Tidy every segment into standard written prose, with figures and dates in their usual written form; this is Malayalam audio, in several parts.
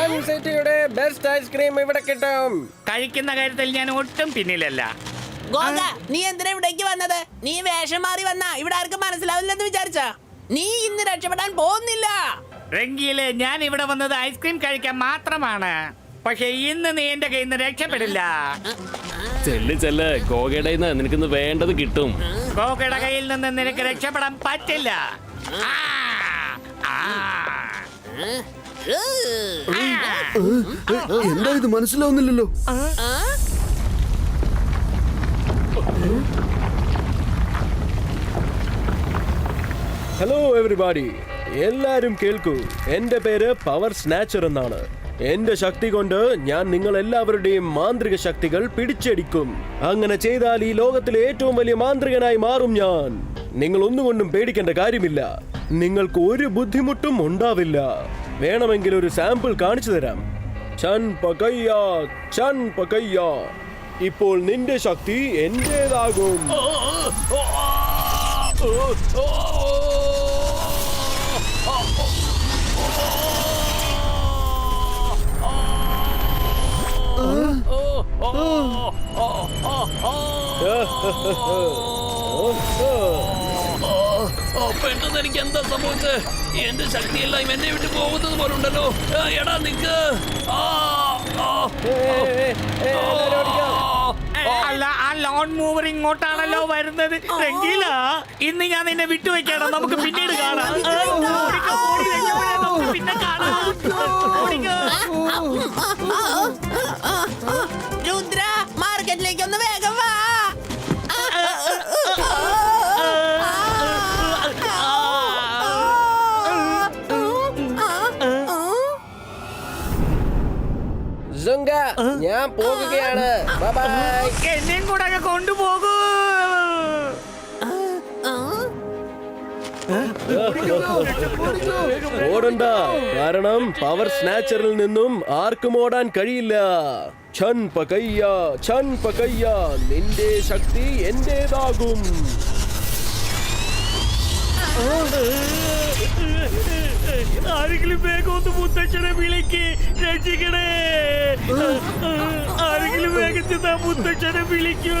സൺ സിറ്റിയുടെ ബെസ്റ്റ് ഐസ്ക്രീം ഇവിടെ കിട്ടും. കഴിക്കുന്ന കാര്യത്തിൽ ഞാൻ ഒട്ടും പിന്നിലല്ല. ഗോഗ, നീ എന്തിനാ ഇവിടേക്ക് വന്നത്? നീ വേഷം മാറി വന്ന ഇവിടെ ആർക്കും മനസ്സിലാവില്ലെന്ന് വിചാരിച്ച? നീ ഇന്ന് രക്ഷപ്പെടാൻ പോകുന്നില്ല. റംഗീലെ, ഞാൻ ഇവിടെ വന്നത് ഐസ്ക്രീം കഴിക്കാൻ മാത്രമാണ്. പക്ഷെ ഇന്ന് നീ എന്റെ കയ്യിൽ നിന്ന് രക്ഷപ്പെടില്ല. ചെല്ല് ഗോഗയുടെ നിനക്കിന്ന് വേണ്ടത് കിട്ടും. ഗോഗയുടെ കയ്യിൽ നിന്ന് നിനക്ക് രക്ഷപ്പെടാൻ പറ്റില്ല. എന്താ ഇത് മനസ്സിലാവുന്നില്ലല്ലോ. ഹലോ എവരിബാഡി, എല്ലാരും കേൾക്കൂ. എന്റെ പേര് പവർ സ്നാച്ചർ എന്നാണ്. എന്റെ ശക്തി കൊണ്ട് ഞാൻ നിങ്ങൾ എല്ലാവരുടെയും മാന്ത്രിക ശക്തികൾ പിടിച്ചെടുക്കും. അങ്ങനെ ചെയ്താൽ ഈ ലോകത്തിലെ ഏറ്റവും വലിയ മാന്ത്രികനായി മാറും ഞാൻ. നിങ്ങൾ ഒന്നുകൊണ്ടും പേടിക്കേണ്ട കാര്യമില്ല. നിങ്ങൾക്ക് ഒരു ബുദ്ധിമുട്ടും ഉണ്ടാവില്ല. വേണമെങ്കിൽ ഒരു സാമ്പിൾ കാണിച്ചു തരാം. ചൻ പകയ്യ. ഇപ്പോൾ നിന്റെ ശക്തി എന്റേതാകും. പെട്ടെന്ന് എനിക്ക് എന്താ സംഭവിച്ചത്? എന്റെ ശക്തിയെല്ലാം എന്നെ വിട്ട് പോകുന്നത് പോലുണ്ടല്ലോ. എടാ നിക്ക്. അല്ല, ആ ലോൺ മൂവർ ഇങ്ങോട്ടാണല്ലോ വരുന്നത്. രംഗീല, ഇന്ന് ഞാൻ നിന്നെ വിട്ടുവെക്കണം. നമുക്ക് പിന്നീട് കാണാം. നമുക്ക് പിന്നെ കാണാം. രുദ്ര, മാർക്കറ്റിലേക്ക് ഒന്ന് വേഗം വാ. സുങ്ക, ഞാൻ പോകുകയാണ്. Bye bye. എന്നെയും കൂടെ അങ്ങ് കൊണ്ടുപോകൂ. ഓടണ്ട, കാരണം പവർ സ്നാച്ചറിൽ നിന്നും ആർക്കും ഓടാൻ കഴിയില്ല. ഛൻ പകയ്യ, നിന്റെ ശക്തി എന്റേതാകും. ആരെങ്കിലും വേഗം ഒന്ന് മുത്തച്ഛനെ വിളിക്ക്, രക്ഷിക്കണേ. ആരെങ്കിലും വേഗത്തിൽ മുത്തച്ഛനെ വിളിക്കൂ.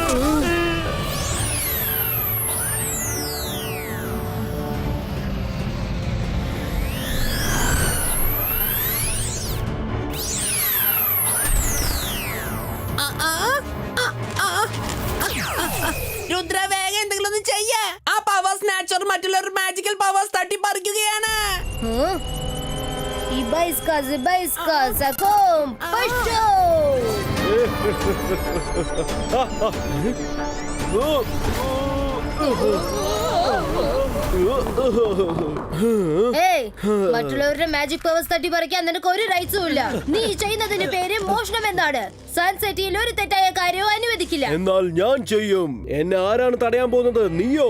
രുദ്ര, വേഗം എന്തെങ്കിലും ഒന്ന് ചെയ്യ. ആ പവർ സ്നാച്ചർ മറ്റുള്ളവർ മാജിക്കൽ പവേഴ്സ് തട്ടിപ്പറിക്കുകയാണ്. Ibaiska, Sakom, Pashto! മറ്റുള്ളവരുടെ മാജിക് പവേഴ്സ് തട്ടിപ്പറിക്കാൻ നിനക്ക് ഒരു റൈറ്റ്സും ഇല്ല. നീ ചെയ്യുന്നതിന്റെ പേര് മോഷണം എന്നാണ്. സൺസിറ്റിയിൽ ഒരു തെറ്റായ കാര്യവും അനുവദിക്കില്ല. എന്നാൽ ഞാൻ ചെയ്യും. എന്നെ ആരാണ് തടയാൻ പോകുന്നത്? നീയോ?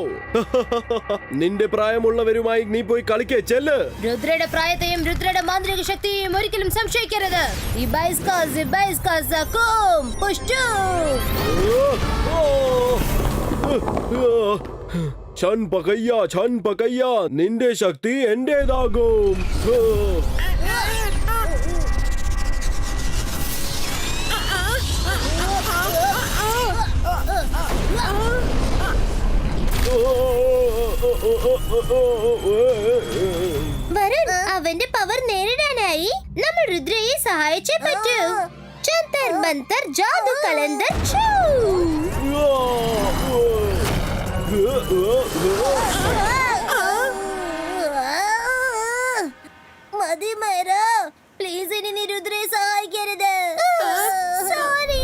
നിന്റെ പ്രായമുള്ളവരുമായി നീ പോയി കളിക്കേ. ചെല്ല്. രുദ്രയുടെ പ്രായത്തെയും രുദ്രയുടെ മാന്ത്രിക ശക്തിയെയും ഒരിക്കലും സംശയിക്കരുത്. Ibaiska, Sakom, Pashto! ഛൻ പകയ്യ, നിന്റെ ശക്തി എന്റേതാകും. വരുൺ, അവന്റെ പവർ നേരിടാനായി നമ്മൾ രുദ്രയെ സഹായിച്ചേ പറ്റൂ. ജന്തർ മന്തർ ജാദു കലണ്ടർ ഛൂ. മതി മേര, പ്ലീസ് ഇനി നീ രുദ്രയെ സഹായിക്കരുത്. സോറി.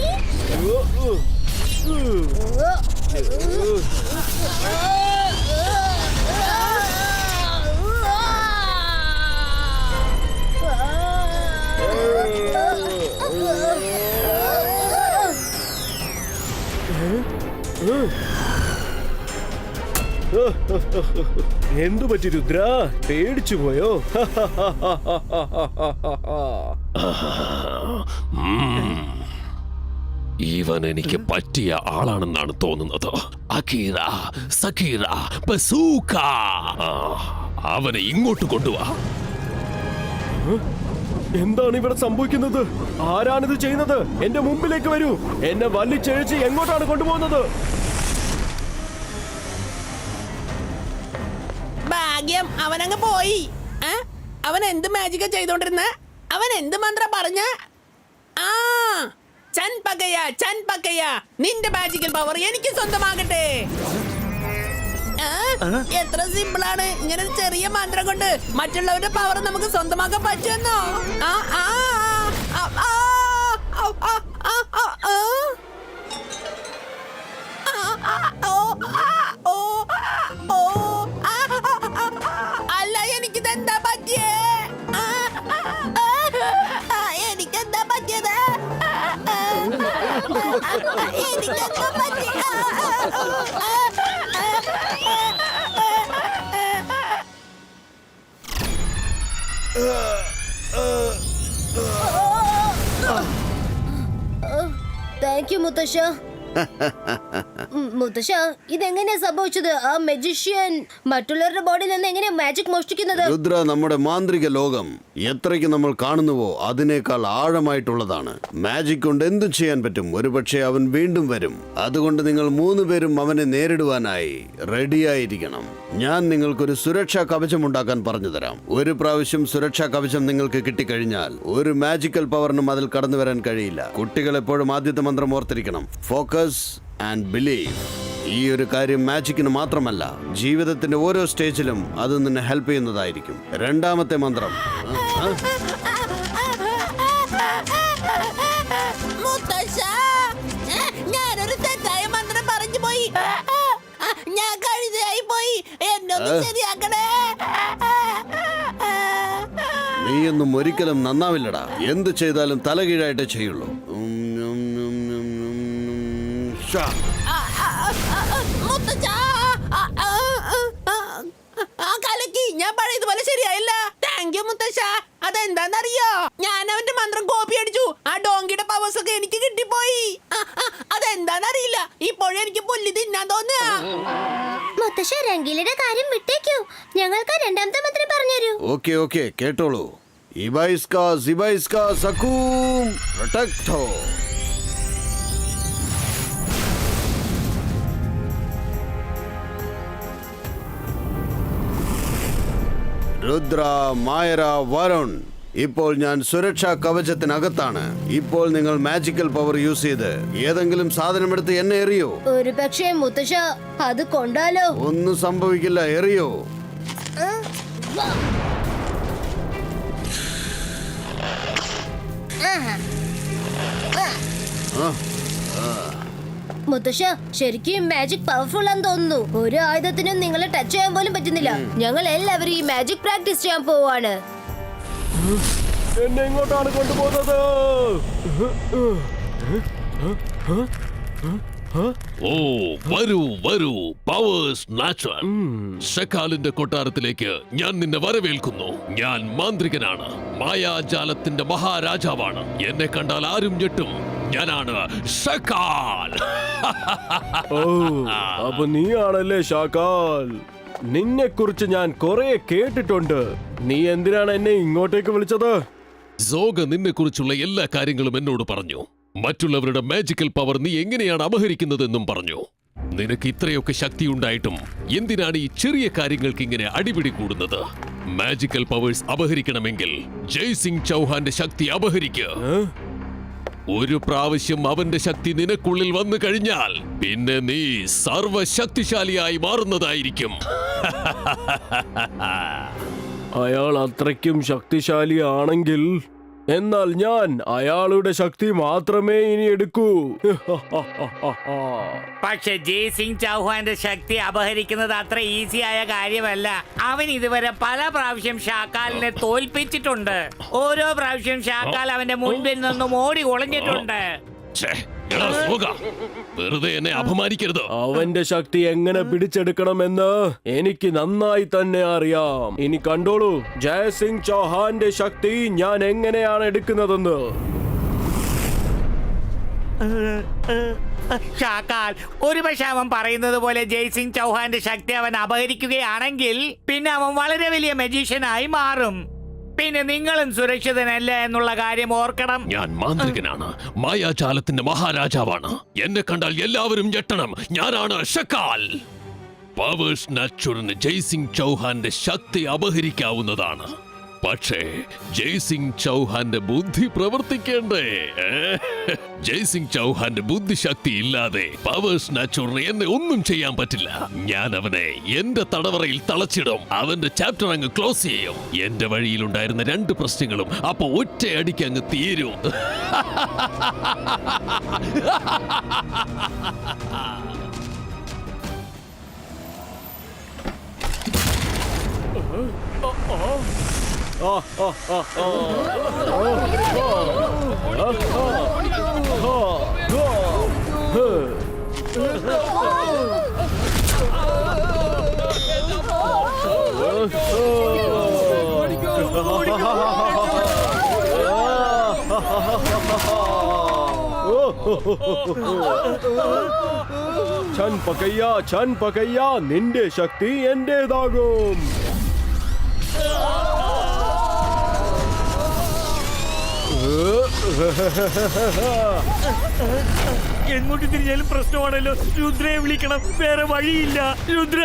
എന്തു പറ്റി രുദ്ര? പേടിച്ചു പോയോ? ഇവൻ എനിക്ക് പറ്റിയ ആളാണെന്നാണ് തോന്നുന്നത്. അകീറ, സകീറ, ബസൂക്ക. അവനെ ഇങ്ങോട്ട് കൊണ്ടുവാ. എന്താണ് ഇവിടെ സംഭവിക്കുന്നത്? ആരാണിത് ചെയ്യുന്നത്? എന്റെ മുമ്പിലേക്ക് വരൂ. എന്നെ വലിച്ചഴിച്ച് എങ്ങോട്ടാണ് കൊണ്ടുപോകുന്നത്? ഭാഗ്യം, അവനങ്ങ് പോയി. അവൻ എന്ത് മാജിക്കാ ചെയ്തോണ്ടിരുന്ന? അവൻ എന്ത് മന്ത്രം പറഞ്ഞ? ആ ചൻപകയ, നിന്റെ മാജിക്കൽ പവർ എനിക്ക് സ്വന്തമാകട്ടെ. എത്ര സിമ്പിൾ ആണ്. ഇങ്ങനെ ഒരു ചെറിയ മന്ത്രം കൊണ്ട് മറ്റുള്ളവരുടെ പവർ നമുക്ക് സ്വന്തമാക്കാൻ പറ്റുമെന്നോ? അല്ല, എനിക്കിതെന്താ പറ്റിയേ? എനിക്കെന്താ പറ്റിയത്? എനിക്കെന്താ പറ്റി? താങ്ക് യു മുത്തശ്ശ. മുത്തശ്ശ, ഇതെങ്ങനെയാ സംഭവിച്ചത്? ആ മജീഷ്യൻ മറ്റുള്ളവരുടെ ബോഡിയിൽ നിന്ന് എങ്ങനെയാ മാജിക് മോഷ്ടിക്കുന്നത്? രുദ്ര, നമ്മുടെ മാന്ത്രിക ലോകം എത്രയ്ക്ക് നമ്മൾ കാണുന്നുവോ അതിനേക്കാൾ ആഴമായിട്ടുള്ളതാണ്. മാജിക് കൊണ്ട് എന്തു ചെയ്യാൻ പറ്റും. ഒരുപക്ഷെ അവൻ വീണ്ടും വരും. അതുകൊണ്ട് നിങ്ങൾ 3 പേരും അവനെ നേരിടുവാനായി റെഡിയായിരിക്കണം. ഞാൻ നിങ്ങൾക്കൊരു സുരക്ഷാ കവചം ഉണ്ടാക്കാൻ പറഞ്ഞു തരാം. ഒരു പ്രാവശ്യം സുരക്ഷാ കവചം നിങ്ങൾക്ക് കിട്ടിക്കഴിഞ്ഞാൽ ഒരു മാജിക്കൽ പവറിനും അതിൽ കടന്നു വരാൻ കഴിയില്ല. കുട്ടികൾ എപ്പോഴും ആദ്യത്തെ മന്ത്രം ഓർത്തിരിക്കണം. Focus and believe. ഈ ഒരു കാര്യം മാജിക്കിന് മാത്രമല്ല, ജീവിതത്തിന്റെ ഓരോ സ്റ്റേജിലും അത് നിന്നെ ഹെൽപ്പ് ചെയ്യുന്നതായിരിക്കും. രണ്ടാമത്തെ മന്ത്രം. ഞാനൊരു തെറ്റായ മന്ത്രം പറഞ്ഞു പോയി. ഞാൻ കഴുതയായി പോയി. എന്നൊന്ന് ശരിയാക്കണേ. നീയൊന്നും ഒരിക്കലും നന്നാവില്ലടാ. എന്ത് ചെയ്താലും തലകീഴായിട്ടേ ചെയ്യുള്ളൂ. കലക്കി, ഞാൻ പഴയതുപോലെ ശരിയായില്ല. താങ്ക് യു മുത്തശ്ശ. അതെന്താന്നറിയോ? ഞാൻ അവന്റെ മന്ത്രം കോപ്പി അടിച്ചു. ആ ഡോങ്കിയുടെ പവേഴ്സ് ഒക്കെ എനിക്ക് കിട്ടിപ്പോയി. അതെന്താന്നറിയില്ല. ഇപ്പോഴും എനിക്ക് പുല്ല് തിന്നാൻ തോന്നുക. മുത്തശ്ശ, രംഗീലയുടെ കാര്യം വിട്ടേക്കൂ. ഞങ്ങൾക്ക് രണ്ടാമത്തെ മന്ത്രം പറഞ്ഞുതരൂ. ഓക്കെ, കേട്ടോളൂ. ഇബൈസ്ക സകൂം പ്രൊട്ടക്ടോ. രുദ്ര, മായര, വരുൺ, ഇപ്പോൾ ഞാൻ സുരക്ഷാ കവചത്തിനകത്താണ്. ഇപ്പോൾ നിങ്ങൾ മാജിക്കൽ പവർ യൂസ് ചെയ്ത് ഏതെങ്കിലും സാധനം എടുത്ത് എന്നെ എറിയോ. ഒരു പക്ഷേ മുത്തശ്ശ അത് കൊണ്ടാലോ? ഒന്നും സംഭവിക്കില്ല, എറിയോ. മുത്തശ്ശ, ശരിക്കും മാജിക് പവർഫുൾ ആണെന്ന് തോന്നുന്നു. ഒരു ആയുധത്തിനും നിങ്ങളെ ടച്ച് ചെയ്യാൻ പോലും പറ്റുന്നില്ല. ഞങ്ങൾ എല്ലാവരും ഈ മാജിക് പ്രാക്ടീസ് ചെയ്യാൻ പോവാണ്. എന്നെ എങ്ങോട്ടാണ് കൊണ്ടുപോകുന്നത്? ഓ, വരൂ പവർ സ്നാച്ചർ. ഷക്കാലിന്റെ കൊട്ടാരത്തിലേക്ക് ഞാൻ നിന്നെ വരവേൽക്കുന്നു. ഞാൻ മാന്ത്രികനാണ്, മായാജാലത്തിന്റെ മഹാരാജാവാണ്. എന്നെ കണ്ടാൽ ആരും ഞെട്ടും. ഞാനാണ് ഷക്കാൽ. ഓ, അപ്പൊ നീയാണല്ലേ ഷാക്കാൽ. നിന്നെ കുറിച്ച് ഞാൻ കുറെ കേട്ടിട്ടുണ്ട്. നീ എന്തിനാണ് എന്നെ ഇങ്ങോട്ടേക്ക് വിളിച്ചത്? സോഗ നിന്നെ കുറിച്ചുള്ള എല്ലാ കാര്യങ്ങളും എന്നോട് പറഞ്ഞു. മറ്റുള്ളവരുടെ മാജിക്കൽ പവർ നീ എങ്ങനെയാണ് അപഹരിക്കുന്നതെന്നും പറഞ്ഞു. നിനക്ക് ഇത്രയൊക്കെ ശക്തി ഉണ്ടായിട്ടും എന്തിനാണ് ഈ ചെറിയ കാര്യങ്ങൾക്ക് ഇങ്ങനെ അടിപിടി കൂടുന്നത്? മാജിക്കൽ പവേഴ്സ് അപഹരിക്കണമെങ്കിൽ ജയ്സിംഗ് ചൗഹാന്റെ ശക്തി അപഹരിക്കുക. ഒരു പ്രാവശ്യം അവന്റെ ശക്തി നിനക്കുള്ളിൽ വന്നു കഴിഞ്ഞാൽ പിന്നെ നീ സർവശക്തിശാലിയായി മാറുന്നതായിരിക്കും. അയാൾ അത്രയ്ക്കും ശക്തിശാലിയാണെങ്കിൽ എന്നാൽ ഞാൻ അയാളുടെ ശക്തി മാത്രമേ ഇനി എടുക്കൂ. പക്ഷെ ജയ്സിംഗ് ചൗഹാന്റെ ശക്തി അപഹരിക്കുന്നത് അത്ര ഈസി ആയ കാര്യമല്ല. അവൻ ഇതുവരെ പല പ്രാവശ്യം ഷാക്കാലിനെ തോൽപ്പിച്ചിട്ടുണ്ട്. ഓരോ പ്രാവശ്യം ഷാക്കാൽ അവന്റെ മുൻപിൽ നിന്നും ഓടി ഒളിഞ്ഞിട്ടുണ്ട്. വെറുതെ എന്നെ അപമാനിക്കരുത്. അവന്റെ ശക്തി എങ്ങനെ പിടിച്ചെടുക്കണമെന്ന് എനിക്ക് നന്നായി തന്നെ അറിയാം. ഇനി കണ്ടോളൂ ജയസിംഗ് ചൗഹാന്റെ ശക്തി ഞാൻ എങ്ങനെയാണ് എടുക്കുന്നതെന്ന്. ഷാക്കാൽ, ഒരുപക്ഷെ അവൻ പറയുന്നത് പോലെ ജയ്സിംഗ് ചൗഹാന്റെ ശക്തി അവൻ അപഹരിക്കുകയാണെങ്കിൽ പിന്നെ അവൻ വളരെ വലിയ മജീഷ്യനായി മാറും. പിന്നെ നിങ്ങളും സുരക്ഷിതനല്ല എന്നുള്ള കാര്യം ഓർക്കണം. ഞാൻ മാന്ത്രികനാണ്, മായാജാലത്തിന്റെ മഹാരാജാവാണ്. എന്നെ കണ്ടാൽ എല്ലാവരും ഞെട്ടണം. ഞാനാണ് ഷക്കാൽ. പവർ സ്നാച്ചറിന് ജയ്സിംഗ് ചൗഹാന്റെ ശക്തി അപഹരിക്കാവുന്നതാണ്. പക്ഷേ ജയ്സിംഗ് ചൗഹാന്റെ ബുദ്ധി പ്രവർത്തിക്കേണ്ടേ? ജയ്സിംഗ് ചൗഹാന്റെ ബുദ്ധിശക്തി ഇല്ലാതെ പവർ സ്നാച്ചറിന് എന്നെ ഒന്നും ചെയ്യാൻ പറ്റില്ല. ഞാൻ അവനെ എന്റെ തടവറയിൽ തളച്ചിടും. അവന്റെ ചാപ്റ്റർ അങ്ങ് ക്ലോസ് ചെയ്യും. എന്റെ വഴിയിലുണ്ടായിരുന്ന 2 പ്രശ്നങ്ങളും അപ്പൊ ഒറ്റയടിക്ക് അങ്ങ് തീരും. ഛൻ പകയ്യ, നിന്റെ ശക്തി എന്റേതാകും. എങ്ങോട്ട് തിരിഞ്ഞാലും പ്രശ്നമാണല്ലോ. രുദ്രയെ വിളിക്കണം, വേറെ വഴിയില്ല. രുദ്ര,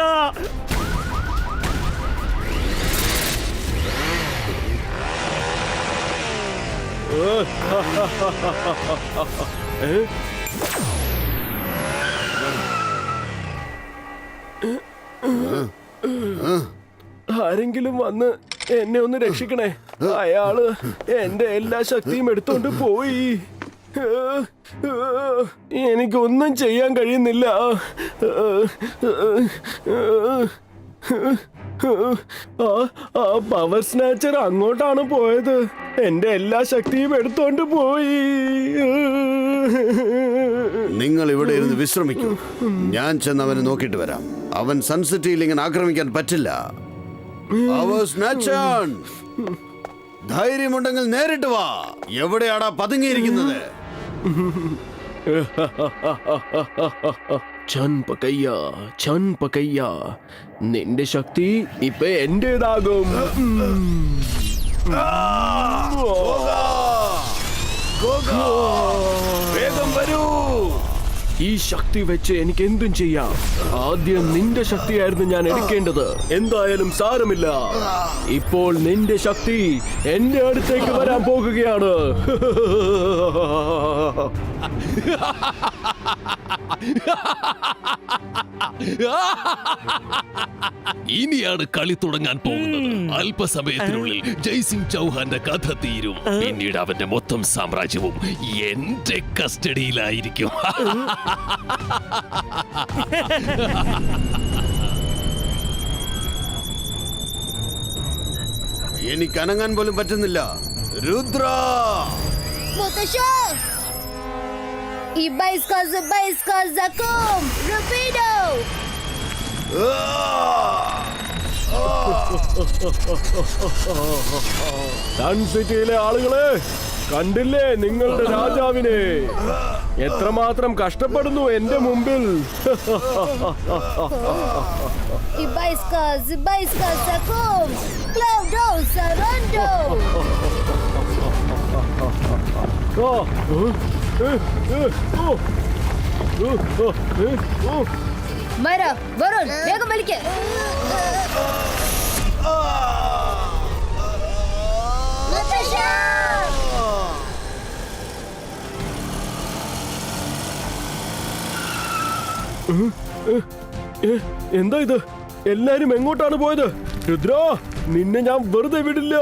ആരെങ്കിലും വന്ന് എന്നെ ഒന്ന് രക്ഷിക്കണേ. അയാള് എന്റെ എല്ലാ ശക്തിയും എടുത്തോണ്ട് പോയി. എനിക്കൊന്നും ചെയ്യാൻ കഴിയുന്നില്ല. ആ പവർ സ്നാച്ചർ അങ്ങോട്ടാണ് പോയത്. എന്റെ എല്ലാ ശക്തിയും എടുത്തോണ്ട് പോയി. നിങ്ങൾ ഇവിടെ ഇരുന്ന് വിശ്രമിക്കൂ. ഞാൻ ചെന്ന് അവനെ നോക്കിയിട്ട് വരാം. അവൻ സൺസിറ്റിയിൽ ഇങ്ങനെ ആക്രമിക്കാൻ പറ്റില്ല. പവർ സ്നാച്ചർ, ധൈര്യമുണ്ടെങ്കിൽ നേരിട്ട് വാ. എവിടെയാടാ പതുങ്ങിയിരിക്കുന്നത്? ഛൻ പകയ്യ, നിന്റെ ശക്തി ഇപ്പൊ എന്റേതാകും. വേഗം വരൂ. ഈ ശക്തി വെച്ച് എനിക്ക് എന്തും ചെയ്യാം. ആദ്യം നിന്റെ ശക്തിയായിരുന്നു ഞാൻ എടുക്കേണ്ടത്. എന്തായാലും സാരമില്ല. ഇപ്പോൾ നിന്റെ ശക്തി എന്റെ അടുത്തേക്ക് വരാൻ പോകുകയാണ്. ഇനിയാണ് കളി തുടങ്ങാൻ പോകുന്നത്. അല്പസമയത്തിനുള്ളിൽ ജയ്സിംഗ് ചൗഹാന്റെ കഥ തീരും. പിന്നീട് അവന്റെ മൊത്തം സാമ്രാജ്യവും എന്റെ കസ്റ്റഡിയിലായിരിക്കും. എനിക്ക് അനങ്ങാൻ പോലും പറ്റുന്നില്ല. രുദ്ര, മുത്തശ്ശാ, Ibaiska Zakum, Rapido! സൺ സിറ്റിയിലെ ആളുകളെ കണ്ടില്ലേ നിങ്ങളുടെ രാജാവിനെ? എത്രമാത്രം കഷ്ടപ്പെടുന്നു എന്റെ മുമ്പിൽ. Ibaiska Zakum, Cloudo Sarondo! Myra, Varun, വേഗം വലിക്ക്. മുത്തശ്ശാ! എന്താ ഇത്? എല്ലാരും എങ്ങോട്ടാണ് പോയത്? രുദ്ര, നിന്നെ ഞാൻ വെറുതെ വിടില്ല.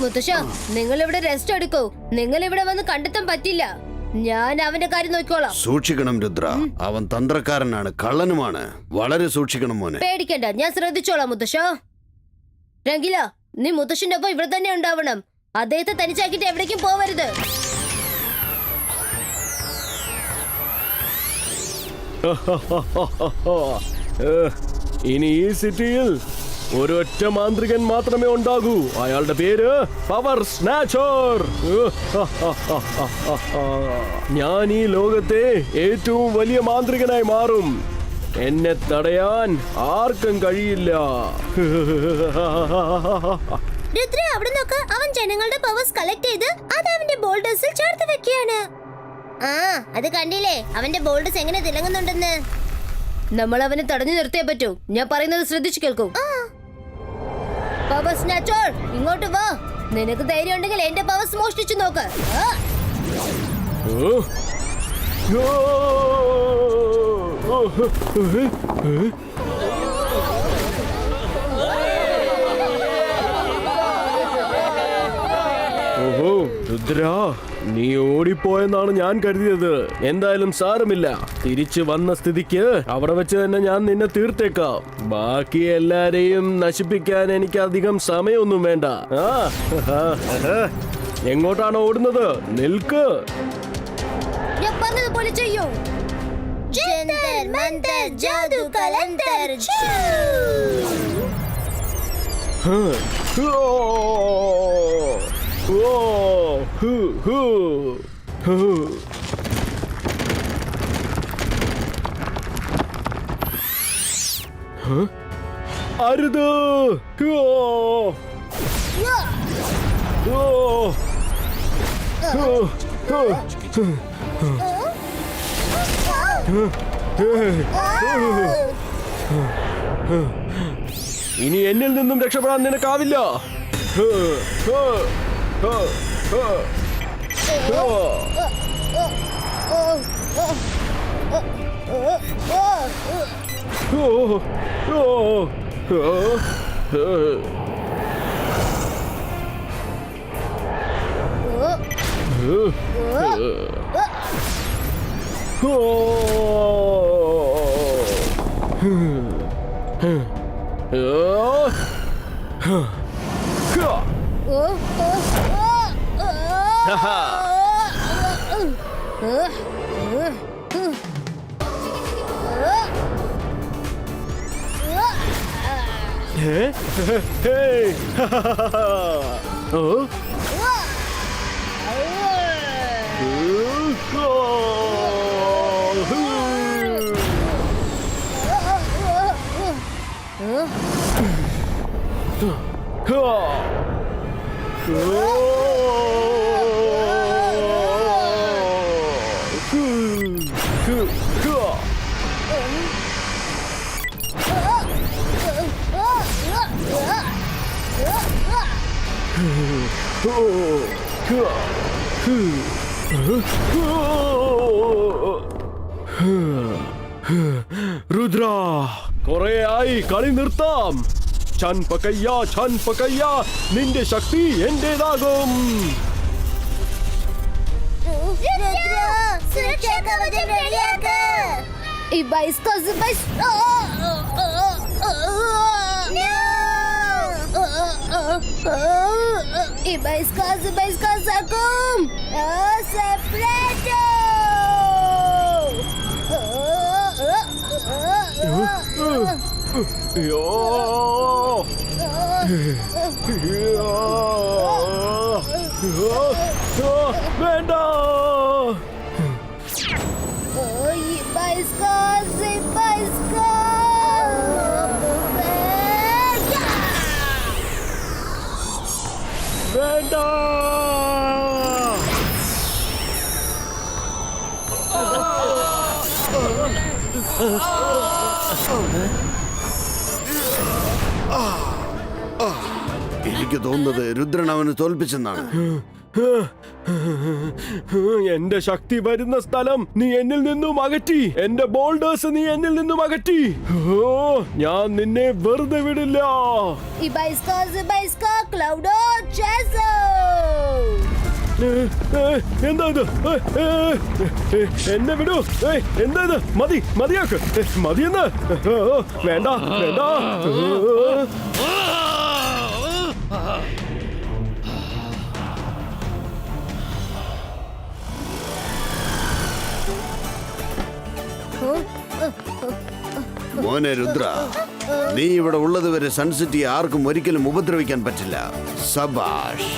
മുത്തശ്ശ, നിങ്ങൾ ഇവിടെ റെസ്റ്റ് എടുക്കൂ. നിങ്ങൾ ഇവിടെ വന്ന് കണ്ടെത്താൻ പറ്റില്ല. ഞാൻ അവന്റെ കാര്യം നോക്കിക്കോളാം. സൂക്ഷിക്കണം രുദ്ര. അവൻ തന്ത്രക്കാരനാണ്, കള്ളനുമാണ്. വളരെ സൂക്ഷിക്കണം മോനെ. പേടിക്കണ്ട, ഞാൻ ശ്രദ്ധിച്ചോളാം മുത്തശ്ശ. രംഗില, നീ മുത്തശ്ശന്റെ ഒപ്പം ഇവിടെ തന്നെ ഉണ്ടാവണം. അദ്ദേഹത്തെ തനിച്ചാക്കിട്ട് എവിടേക്കും പോവരുത്. ഇനി ഈ സിറ്റിയിൽ ഒരൊറ്റ മാന്ത്രികൻ മാത്രമേ ഉണ്ടാകൂ. അയാളുടെ പേര് പവർ സ്നാച്ചർ. ഞാൻ ഈ ലോകത്തെ ഏറ്റവും വലിയ മാന്ത്രികനായി മാറും. എന്നെ തടയാൻ ആർക്കും കഴിയില്ല. രുദ്ര, അവിടെ നോക്ക്. അവൻ ജനങ്ങളുടെ പവേഴ്സ് കളക്ട് ചെയ്ത് അത് അവന്റെ ബോൾഡേഴ്സിൽ ചേർത്ത് വെക്കുകയാണ്. അത് കണ്ടില്ലേ അവന്റെ ബോൾഡേഴ്സ് എങ്ങനെ തിളങ്ങുന്നുണ്ടെന്ന്. നമ്മൾ അവനെ തടഞ്ഞു നിർത്തിയേ പറ്റൂ. ഞാൻ പറയുന്നത് ശ്രദ്ധിച്ചു കേൾക്കൂ. പവർ സ്നാച്ചർ, ഇങ്ങോട്ട് വാ. നിനക്ക് ധൈര്യം ഉണ്ടെങ്കിൽ എന്റെ പവേഴ്സ് മോഷ്ടിച്ചു നോക്ക്. ഓഹോ രുദ്ര, നീ ഓടിപ്പോയെന്നാണ് ഞാൻ കരുതിയത്. എന്തായാലും സാരമില്ല, തിരിച്ചു വന്ന സ്ഥിതിക്ക് അവിടെ വെച്ച് തന്നെ ഞാൻ നിന്നെ തീർത്തേക്കാം. ബാക്കി എല്ലാരെയും നശിപ്പിക്കാൻ എനിക്ക് അധികം സമയമൊന്നും വേണ്ട. എങ്ങോട്ടാണ് ഓടുന്നത്? നിൽക്ക്. ഞാൻ പറഞ്ഞതുപോലെ ചെയ്യൂ. ജന്തർ മന്തർ ജാദു കലന്തർ. അരുത്. ഇനി എന്നിൽ നിന്നും രക്ഷപ്പെടാൻ നിനക്കാവില്ല. രുദ്ര, കുറെ ആയി, കളി നിർത്താം. ഛൻ പക്കയ്യ, നിന്റെ ശക്തി എന്റേതാകും. വേണ്ട. വേണ്ട. എനിക്ക് തോന്നുന്നത് രുദ്രൻ അവന് തോൽപ്പിച്ചെന്നാണ്. എന്റെ ശക്തി വരുന്ന സ്ഥലം നീ എന്നിൽ നിന്നും അകറ്റി. എന്റെ ബോൾഡേഴ്സ് നീ എന്നിൽ നിന്നും അകറ്റി. ഞാൻ നിന്നെ വെറുതെ വിടില്ല. എന്താ ഇത്? എന്നെ വിടൂ. എന്താ ഇത്? മതിയാക്ക്. മതിയെന്ന്. വേണ്ട. മോനെ രുദ്ര, നീ ഇവിടെ ഉള്ളതുവരെ സൺസിറ്റിയെ ആർക്കും ഒരിക്കലും ഉപദ്രവിക്കാൻ പറ്റില്ല. സബാഷ്.